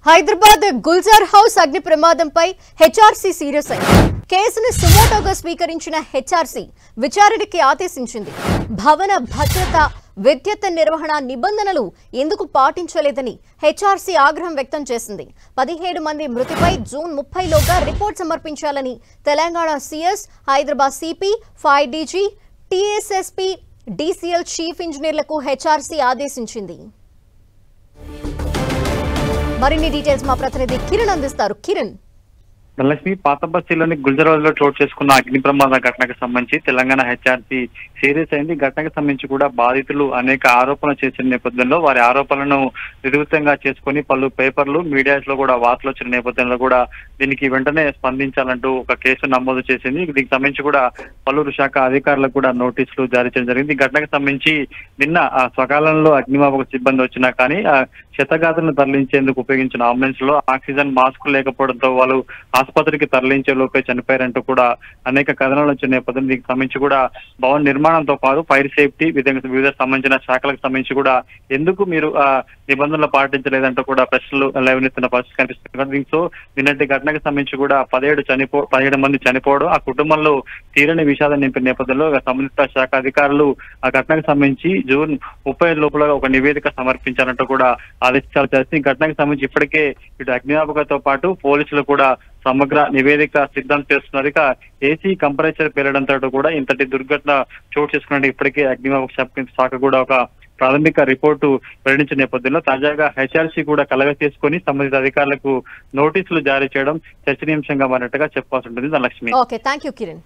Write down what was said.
Hyderabad Gulzar house అగ్ని ప్రమాదంపై HRC serious అయింది. కేసును సుమోటోగా స్వీకరించిన హెచ్ఆర్సీ విచారణకి ఆదేశించింది. భవన భద్రత, విద్యుత్ నిర్వహణ నిబంధనలు ఎందుకు పాటించలేదని హెచ్ఆర్సీ ఆగ్రహం వ్యక్తం చేసింది. 17 మంది మృతిపై జూన్ 30లోగా రిపోర్ట్ సమర్పించాలని Telangana CS, Hyderabad CP, 5 DG, TSSP, DCL chief ఇంజనీర్లకు హెచ్ఆర్సీ ఆదేశించింది. మరిన్ని డీటెయిల్స్ మా ప్రతినిధి కిరణ్ అందిస్తారు. కిరణ్, ధనలక్ష్మి, పాత బస్తీలోని గుల్జార్ లో చోటు చేసుకున్న అగ్ని ప్రమాద ఘటనకు సంబంధించి తెలంగాణ హెచ్ఆర్సీ సీరియస్ అయింది. ఘటనకు సంబంధించి కూడా బాధితులు అనేక ఆరోపణలు చేసిన నేపథ్యంలో వారి ఆరోపణలను నిరూపితంగా చేసుకుని పలు పేపర్లు, మీడియాస్ లో కూడా వార్తలు వచ్చిన నేపథ్యంలో కూడా దీనికి వెంటనే స్పందించాలంటూ ఒక కేసు నమోదు చేసింది. దీనికి సంబంధించి కూడా పలువురు శాఖ అధికారులకు కూడా నోటీసులు జారీ చేయడం జరిగింది. ఈ ఘటనకు సంబంధించి నిన్న సకాలంలో అగ్నిమాపక సిబ్బంది వచ్చినా కానీ క్షతగాతులను తరలించేందుకు ఉపయోగించిన అంబులెన్స్ లో ఆక్సిజన్ మాస్క్ లేకపోవడంతో వాళ్ళు ఆసుపత్రికి తరలించే లోపే చనిపోయారంటూ కూడా అనేక కథనాలు వచ్చిన నేపథ్యం. దీనికి సంబంధించి కూడా భవన నిర్మాణంతో పాటు ఫైర్ సేఫ్టీ వివిధ సంబంధించిన శాఖలకు సంబంధించి కూడా ఎందుకు మీరు నిబంధనలు పాటించలేదంటూ కూడా ప్రశ్నలు లేవనెత్తిన పరిస్థితి కనిపిస్తుంది. దీంతో నిన్నటి ఘటనకు సంబంధించి కూడా 17 మంది చనిపోవడం, ఆ కుటుంబంలో తీరని విషాదం నింపిన నేపథ్యంలో సంబంధిత శాఖ అధికారులు ఆ ఘటనకు సంబంధించి జూన్ 30 లోపల ఒక నివేదిక సమర్పించాలంటూ కూడా ఆదేశాలు చేసి ఘటనకు సంబంధించి ఇప్పటికే ఇటు అగ్నిమాపకతో పాటు పోలీసులు కూడా సమగ్ర నివేదిక సిద్ధం చేస్తున్నారు. ఇక ఏసీ కంపరేచర్ పెరగడంతో కూడా ఇంతటి దుర్ఘటన చోటు చేసుకున్నట్టు ఇప్పటికే అగ్నిమాపక శాఖ కూడా ఒక ప్రాథమిక రిపోర్టు వెల్లడించిన నేపథ్యంలో తాజాగా హెచ్ఆర్సీ కూడా కలగ తీసుకుని సంబంధిత అధికారులకు నోటీసులు జారీ చేయడం చర్చనీయాంశంగా మారినట్టుగా చెప్పాల్సి ఉంటుంది. ధనలక్ష్మి. Okay, thank you Kiran.